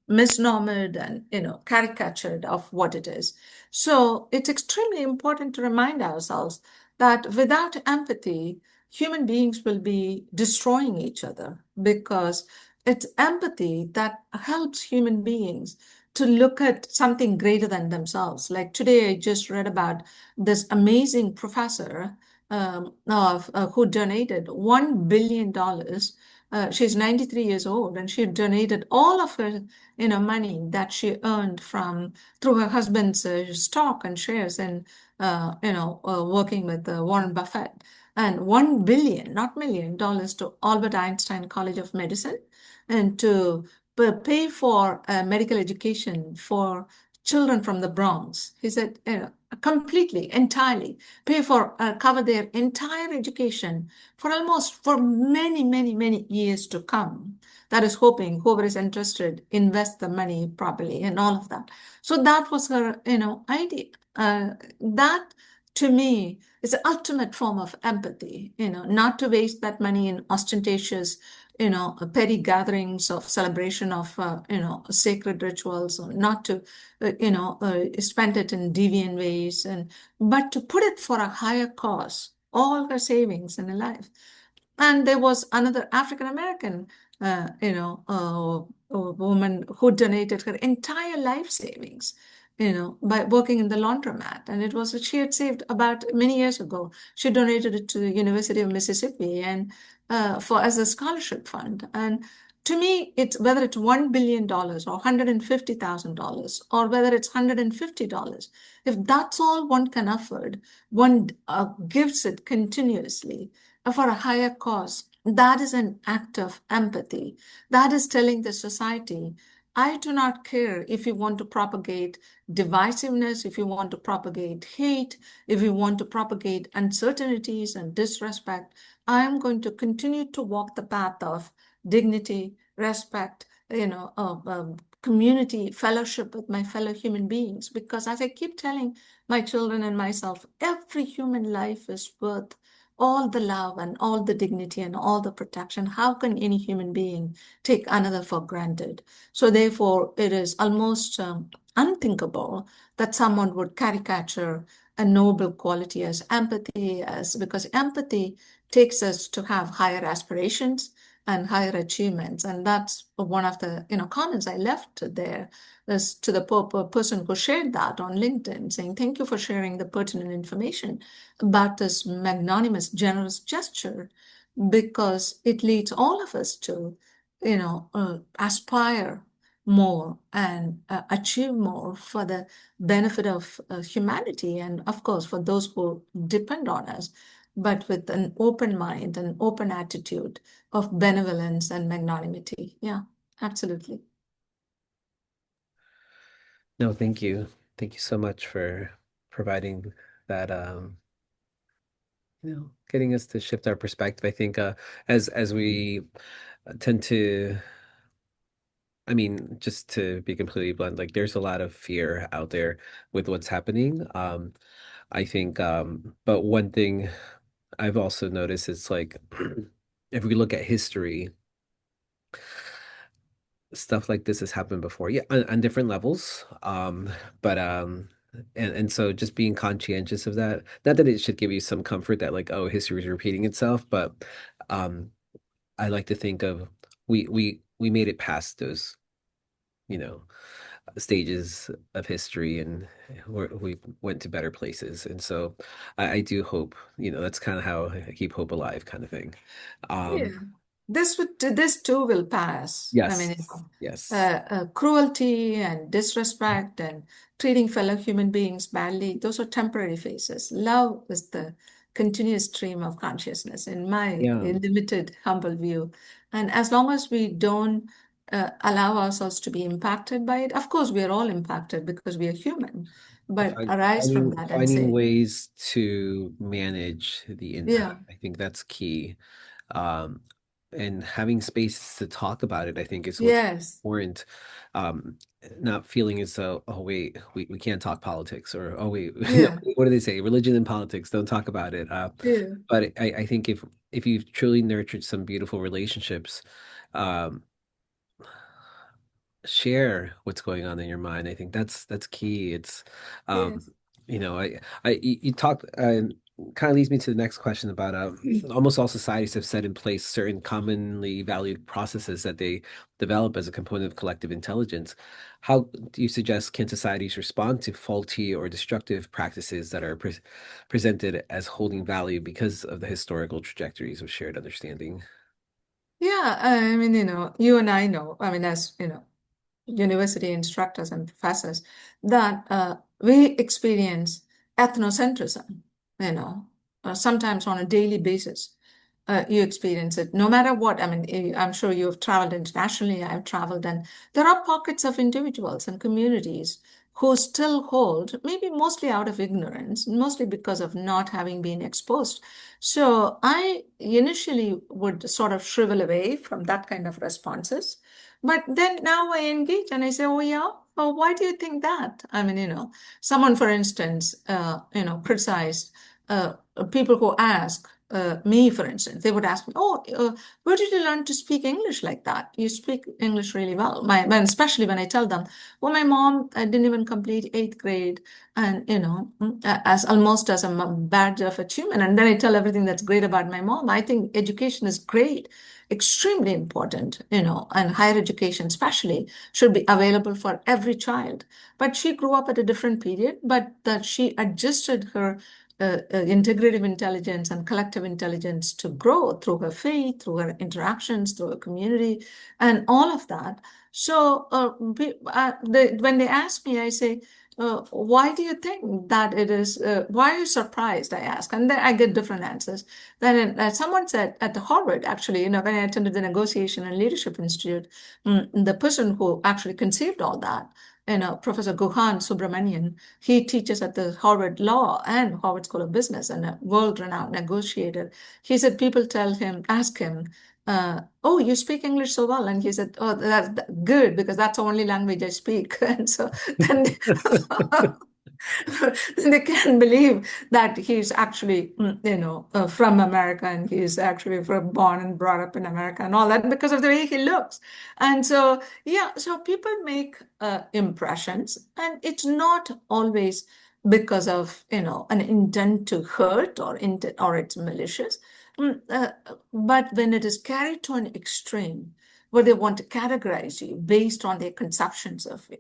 misnomered and, caricatured of what it is. So it's extremely important to remind ourselves that without empathy, human beings will be destroying each other because it's empathy that helps human beings to look at something greater than themselves. Like today, I just read about this amazing professor who donated $1 billion. She's 93 years old, and she donated all of her, money that she earned from through her husband's stock and shares and working with Warren Buffett, and $1 billion, not million, dollars to Albert Einstein College of Medicine, and to pay for medical education for children from the Bronx. He said, completely, entirely pay for cover their entire education for many, many, many years to come. That is hoping whoever is interested invest the money properly and all of that. So that was her, idea. That to me is the ultimate form of empathy, not to waste that money in ostentatious, petty gatherings of celebration of, sacred rituals, or not to, spend it in deviant ways, but to put it for a higher cause, all her savings in her life. And there was another African American, a woman who donated her entire life savings, by working in the laundromat. And it was she had saved about many years ago. She donated it to the University of Mississippi and for as a scholarship fund. And to me, it's whether it's $1 billion or $150,000 or whether it's $150, if that's all one can afford, one gives it continuously for a higher cause. That is an act of empathy. That is telling the society, I do not care if you want to propagate divisiveness, if you want to propagate hate, if you want to propagate uncertainties and disrespect. I am going to continue to walk the path of dignity, respect, community, fellowship with my fellow human beings. Because as I keep telling my children and myself, every human life is worth all the love and all the dignity and all the protection. How can any human being take another for granted? So therefore, it is almost unthinkable that someone would caricature a noble quality as empathy, as because empathy takes us to have higher aspirations and higher achievements. And that's one of the comments I left there is to the person who shared that on LinkedIn, saying, thank you for sharing the pertinent information about this magnanimous, generous gesture, because it leads all of us to, aspire more and achieve more for the benefit of humanity and, of course, for those who depend on us, but with an open mind, an open attitude of benevolence and magnanimity. Yeah, absolutely. No, thank you. Thank you so much for providing that getting us to shift our perspective. I think as we tend to I mean, just to be completely blunt, like there's a lot of fear out there with what's happening. I think but one thing I've also noticed is like if we look at history, stuff like this has happened before. Yeah, on different levels. But and so just being conscientious of that, not that it should give you some comfort that like, oh, history is repeating itself, but um I like to think of we made it past those, you know, stages of history and we went to better places. And so I do hope, that's kind of how I keep hope alive kind of thing. Yeah. Um, This too will pass. I yes, mean, yes, cruelty and disrespect and treating fellow human beings badly, those are temporary phases. Love is the continuous stream of consciousness, in my yeah. limited, humble view. And as long as we don't allow ourselves to be impacted by it, of course, we are all impacted because we are human, but arise from that and Finding say, ways to manage the yeah, impact. I think that's key. Um, and having spaces to talk about it, I think is what's yes, important. Um, Not feeling as though, oh wait, we can't talk politics, or oh wait, yeah, what do they say? Religion and politics, don't talk about it. yeah, But I think if you've truly nurtured some beautiful relationships, um, share what's going on in your mind. I think that's key. It's yes, you talked. kind of leads me to the next question about almost all societies have set in place certain commonly valued processes that they develop as a component of collective intelligence. How do you suggest can societies respond to faulty or destructive practices that are presented as holding value because of the historical trajectories of shared understanding? Yeah, I mean, you and I know, I mean, as university instructors and professors, that we experience ethnocentrism, sometimes on a daily basis. You experience it no matter what. I mean, I'm sure you've traveled internationally, I've traveled, and there are pockets of individuals and communities who still hold, maybe mostly out of ignorance, mostly because of not having been exposed. So I initially would sort of shrivel away from that kind of responses. But then now I engage and I say, oh, yeah, oh, why do you think that? I mean, someone, for instance, criticized people who ask me, for instance, they would ask me, oh, where did you learn to speak English like that? You speak English really well. Especially when I tell them, well, my mom didn't even complete eighth grade and, as almost as a badge of achievement. And then I tell everything that's great about my mom. I think education is great, extremely important, and higher education especially should be available for every child. But she grew up at a different period, but that she adjusted her integrative intelligence and collective intelligence to grow through her faith, through her interactions, through her community, and all of that. So when they ask me, I say, why do you think that it is? Why are you surprised? I ask, and then I get different answers. Then someone said at the Harvard, actually, when I attended the Negotiation and Leadership Institute, the person who actually conceived all that, Professor Guhan Subramanian, he teaches at the Harvard Law and Harvard School of Business and a world-renowned negotiator. He said people ask him, oh, you speak English so well. And he said, oh, that's good because that's the only language I speak. And so then they can't believe that he's actually, from America and he's actually born and brought up in America and all that because of the way he looks. And so, yeah, so people make impressions, and it's not always because of, an intent to hurt or it's malicious. But when it is carried to an extreme, where they want to categorize you based on their conceptions of you,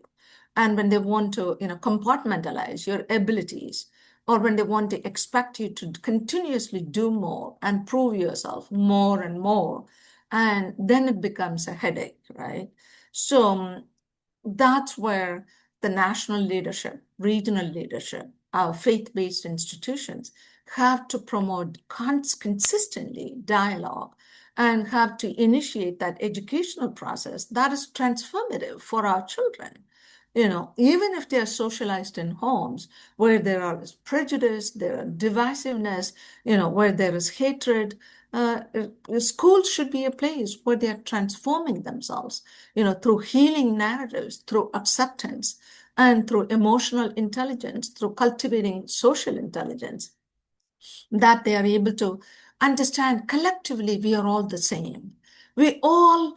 and when they want to compartmentalize your abilities, or when they want to expect you to continuously do more and prove yourself more and more, and then it becomes a headache, right? So that's where the national leadership, regional leadership, our faith-based institutions have to promote consistently dialogue and have to initiate that educational process that is transformative for our children. Even if they are socialized in homes where there is prejudice, there is divisiveness, where there is hatred, schools should be a place where they are transforming themselves, through healing narratives, through acceptance, and through emotional intelligence, through cultivating social intelligence, that they are able to understand collectively we are all the same. We all,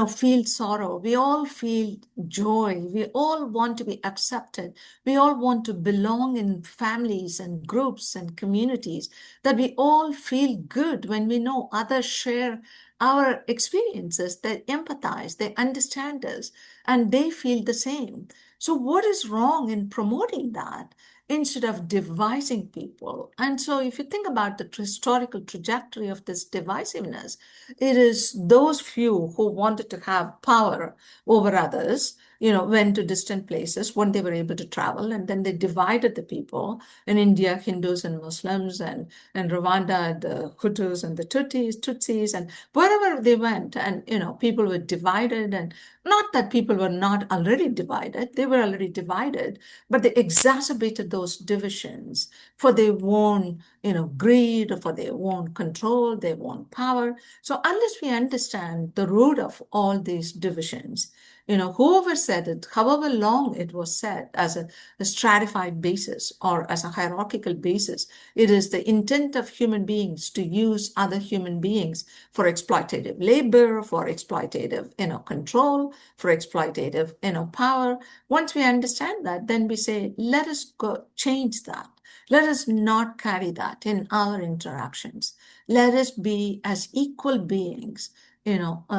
feel sorrow. We all feel joy. We all want to be accepted. We all want to belong in families and groups and communities, that we all feel good when we know others share our experiences, they empathize, they understand us, and they feel the same. So what is wrong in promoting that instead of devising people? And so, if you think about the historical trajectory of this divisiveness, it is those few who wanted to have power over others, went to distant places when they were able to travel, and then they divided the people. In India, Hindus and Muslims, and in Rwanda, the Hutus and the Tutsis, and wherever they went, and people were divided, and not that people were not already divided, they were already divided, but they exacerbated those divisions for their own, greed, or for their own control, their own power. So unless we understand the root of all these divisions, whoever said it, however long it was said as a stratified basis or as a hierarchical basis, it is the intent of human beings to use other human beings for exploitative labor, for exploitative, control, for exploitative, power. Once we understand that, then we say, let us go change that. Let us not carry that in our interactions. Let us be as equal beings,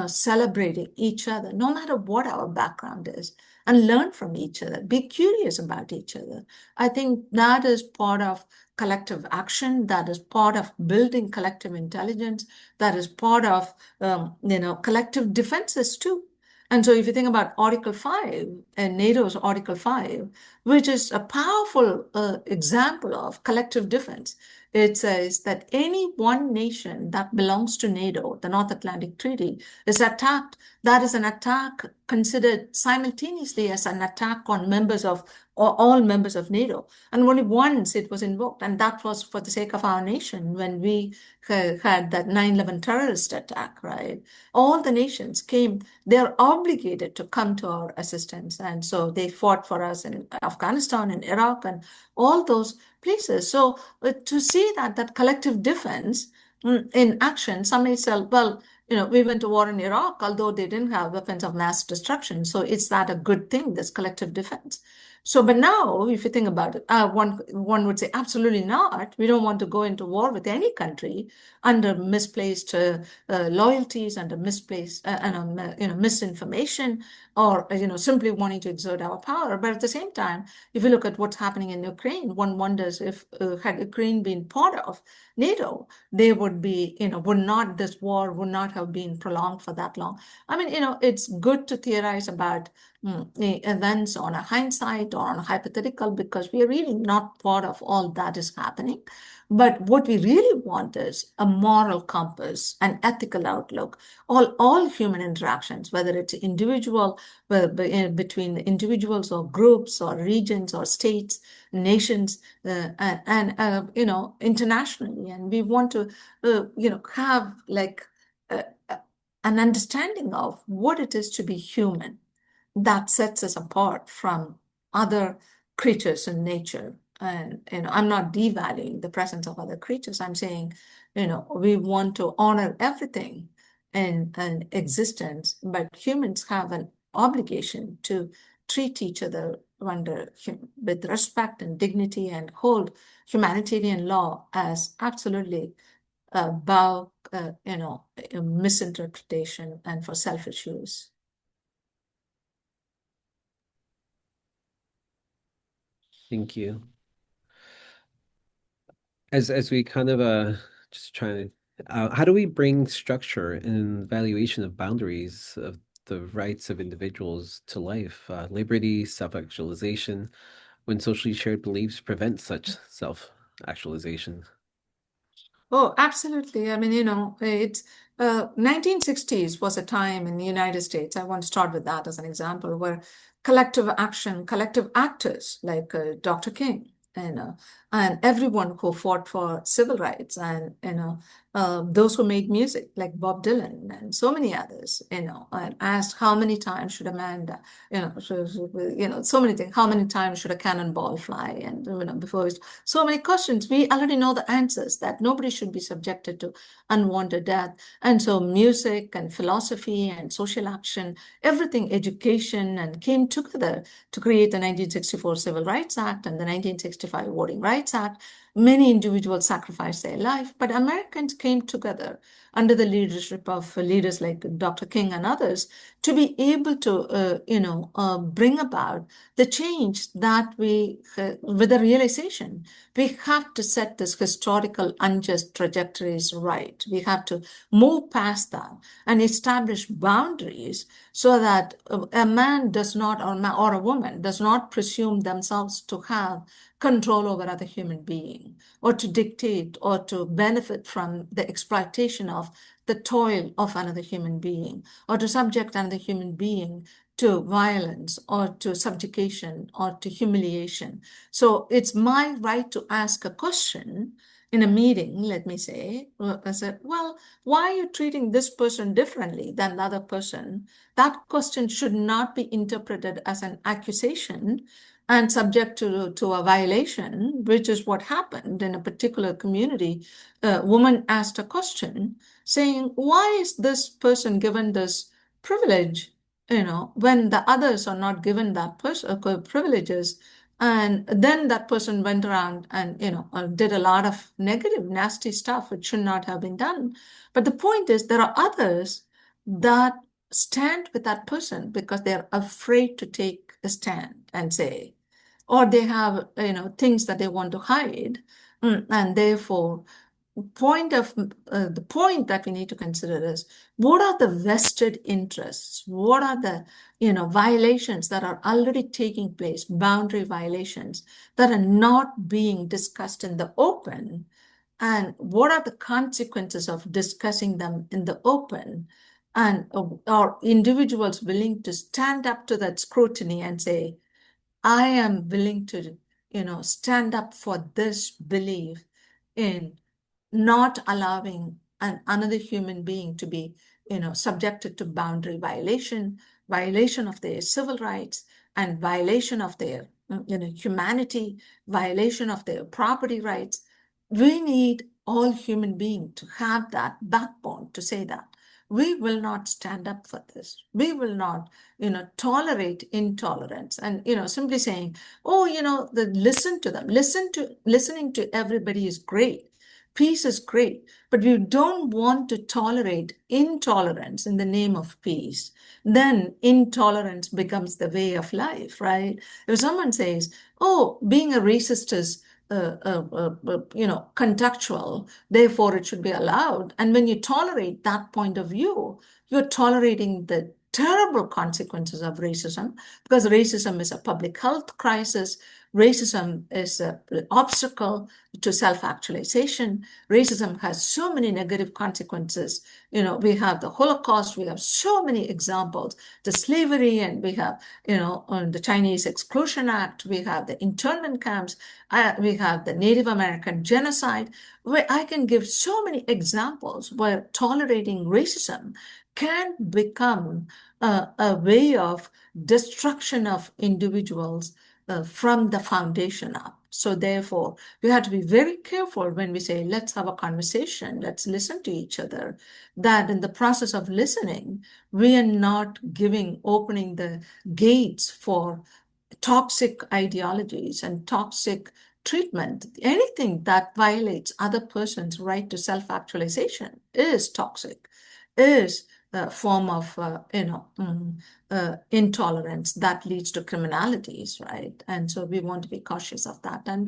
celebrating each other, no matter what our background is, and learn from each other. Be curious about each other. I think that is part of collective action. That is part of building collective intelligence. That is part of, collective defenses too. And so if you think about Article 5 and NATO's Article 5, which is a powerful example of collective defense, it says that any one nation that belongs to NATO, the North Atlantic Treaty, is attacked. That is an attack considered simultaneously as an attack on members of or all members of NATO. And only once it was invoked, and that was for the sake of our nation when we had that 9/11 terrorist attack, right? All the nations came, they're obligated to come to our assistance. And so they fought for us in Afghanistan and Iraq and all those places. So to see that collective defense in action, some may say, well, we went to war in Iraq, although they didn't have weapons of mass destruction. So is that a good thing, this collective defense? So, but now, if you think about it, one would say absolutely not. We don't want to go into war with any country under misplaced loyalties, under misplaced and misinformation, or simply wanting to exert our power. But at the same time, if you look at what's happening in Ukraine, one wonders if had Ukraine been part of NATO, they would be, this war would not have been prolonged for that long. I mean, it's good to theorize about events on a hindsight or on a hypothetical because we are really not part of all that is happening. But what we really want is a moral compass, an ethical outlook, all human interactions, whether it's individual, between individuals or groups or regions or states, nations, and internationally. And we want to, have like an understanding of what it is to be human that sets us apart from other creatures in nature. And I'm not devaluing the presence of other creatures. I'm saying, we want to honor everything in existence, but humans have an obligation to treat each other with respect and dignity and hold humanitarian law as absolutely above, misinterpretation and for selfish use. Thank you. As we kind of just trying to how do we bring structure and evaluation of boundaries of the rights of individuals to life, liberty, self-actualization, when socially shared beliefs prevent such self-actualization? Oh, absolutely. I mean, it's 1960s was a time in the United States. I want to start with that as an example where collective action, collective actors like Dr. King, and everyone who fought for civil rights, and those who made music like Bob Dylan and so many others, and asked how many times should a man, so many things. How many times should a cannonball fly? And before so many questions, we already know the answers that nobody should be subjected to unwanted death. And so music and philosophy and social action, everything, education, and came together to create the 1964 Civil Rights Act and the 1965 Voting Rights Act. Many individuals sacrificed their life, but Americans came together under the leadership of leaders like Dr. King and others to be able to, bring about the change that with the realization, we have to set this historical unjust trajectories right. We have to move past that and establish boundaries so that a man does not, or a woman does not presume themselves to have control over other human being or to dictate or to benefit from the exploitation of the toil of another human being or to subject another human being to violence or to subjugation or to humiliation. So it's my right to ask a question in a meeting, let me say. I said, well, why are you treating this person differently than the other person? That question should not be interpreted as an accusation and subject to a violation, which is what happened in a particular community. A woman asked a question saying, why is this person given this privilege, when the others are not given that privileges? And then that person went around and, did a lot of negative, nasty stuff which should not have been done. But the point is, there are others that stand with that person because they're afraid to take a stand and say, or they have, things that they want to hide. And therefore, the point that we need to consider is what are the vested interests? What are the violations that are already taking place, boundary violations that are not being discussed in the open? And what are the consequences of discussing them in the open? And are individuals willing to stand up to that scrutiny and say, I am willing to, stand up for this belief in not allowing another human being to be, subjected to boundary violation, violation of their civil rights, and violation of their, humanity, violation of their property rights. We need all human beings to have that backbone to say that. We will not stand up for this. We will not, tolerate intolerance. And, simply saying, oh, listen to them. Listening to everybody is great. Peace is great, but we don't want to tolerate intolerance in the name of peace. Then intolerance becomes the way of life, right? If someone says, "Oh, being a racist is, contextual, therefore it should be allowed," and when you tolerate that point of view, you're tolerating the terrible consequences of racism, because racism is a public health crisis. Racism is an obstacle to self-actualization. Racism has so many negative consequences. We have the Holocaust, we have so many examples, the slavery, and we have, on the Chinese Exclusion Act, we have the internment camps, we have the Native American genocide, where I can give so many examples where tolerating racism can become a way of destruction of individuals from the foundation up. So therefore, we have to be very careful when we say, let's have a conversation, let's listen to each other, that in the process of listening, we are not opening the gates for toxic ideologies and toxic treatment. Anything that violates other person's right to self-actualization is toxic, is a form of, intolerance that leads to criminalities, right? And so we want to be cautious of that. And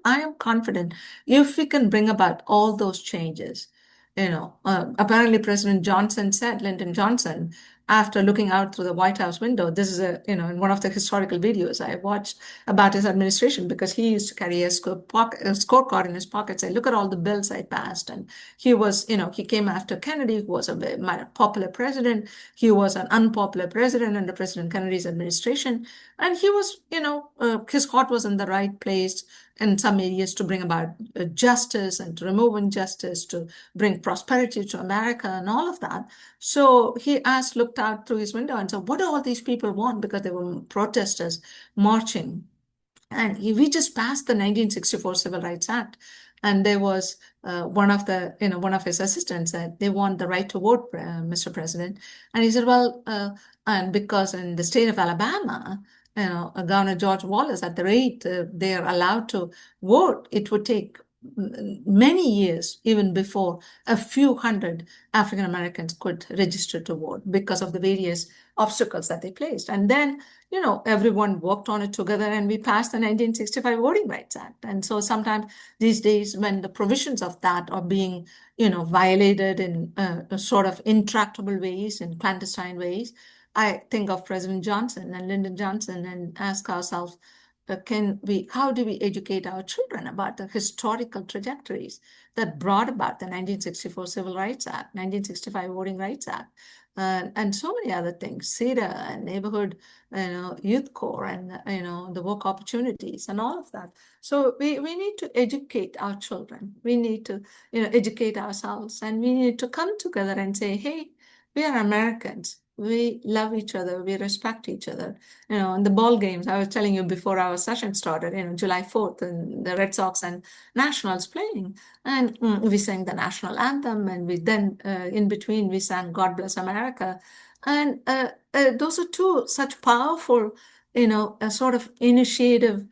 I am confident if we can bring about all those changes. Apparently President Johnson said, Lyndon Johnson, after looking out through the White House window, this is in one of the historical videos I watched about his administration, because he used to carry a scorecard in his pocket, say, look at all the bills I passed. And he was, he came after Kennedy, who was a very popular president. He was an unpopular president under President Kennedy's administration. And he was, his heart was in the right place in some areas to bring about justice and to remove injustice, to bring prosperity to America and all of that. So he looked out through his window and said, what do all these people want? Because there were protesters marching. And we just passed the 1964 Civil Rights Act. And there was one of his assistants said, they want the right to vote, Mr. President. And he said, well, and because in the state of Alabama, Governor George Wallace, at the rate they're allowed to vote, it would take many years, even before a few hundred African Americans could register to vote because of the various obstacles that they placed. And then, everyone worked on it together and we passed the 1965 Voting Rights Act. And so sometimes these days, when the provisions of that are being, violated in sort of intractable ways, in clandestine ways, I think of President Johnson and Lyndon Johnson and ask ourselves, how do we educate our children about the historical trajectories that brought about the 1964 Civil Rights Act, 1965 Voting Rights Act, and so many other things, CEDA and neighborhood, youth corps, and the work opportunities and all of that. So we need to educate our children. We need to educate ourselves, and we need to come together and say, hey, we are Americans. We love each other. We respect each other. In the ball games, I was telling you before our session started, July 4th, and the Red Sox and Nationals playing. And we sang the national anthem, and we then, in between, we sang God Bless America. And those are two such powerful a sort of initiative,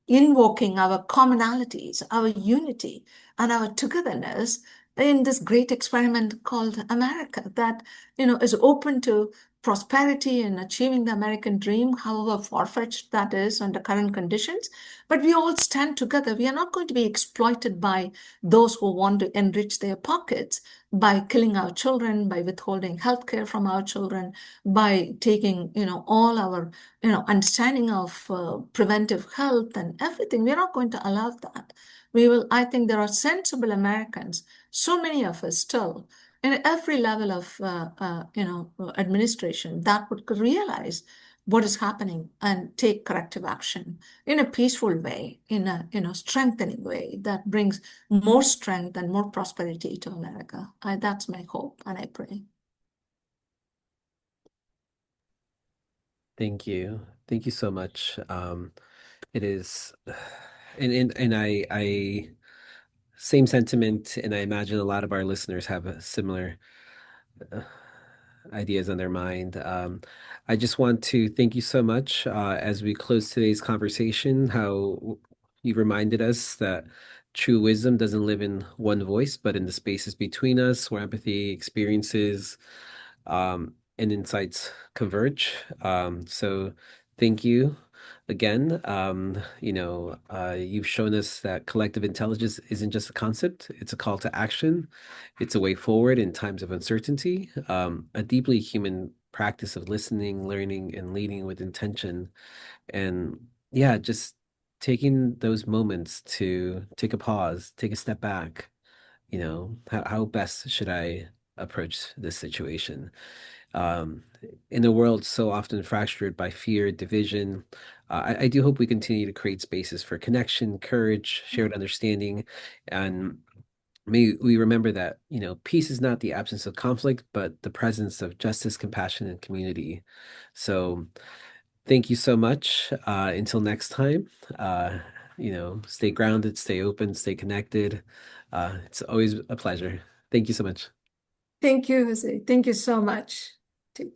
invoking our commonalities, our unity, and our togetherness in this great experiment called America that, is open to prosperity and achieving the American dream, however far-fetched that is under current conditions. But we all stand together. We are not going to be exploited by those who want to enrich their pockets by killing our children, by withholding healthcare from our children, by taking, all our, understanding of preventive health and everything. We're not going to allow that. I think there are sensible Americans, so many of us still, in every level of, administration that would realize what is happening and take corrective action in a peaceful way, in a, strengthening way that brings more strength and more prosperity to America. That's my hope, and I pray. Thank you. Thank you so much. It is, and I same sentiment, and I imagine a lot of our listeners have a similar uh, ideas on their mind. I just want to thank you so much as we close today's conversation, how you reminded us that true wisdom doesn't live in one voice, but in the spaces between us where empathy, experiences, and insights converge. So thank you again. You've shown us that collective intelligence isn't just a concept, it's a call to action. It's a way forward in times of uncertainty, a deeply human practice of listening, learning, and leading with intention. And yeah, just taking those moments to take a pause, take a step back. How best should I approach this situation? Um, in a world so often fractured by fear, division, I do hope we continue to create spaces for connection, courage, shared understanding, and may we remember that, peace is not the absence of conflict, but the presence of justice, compassion, and community. So thank you so much. Until next time, stay grounded, stay open, stay connected. It's always a pleasure. Thank you so much. Thank you, Jose. Thank you so much. Take care.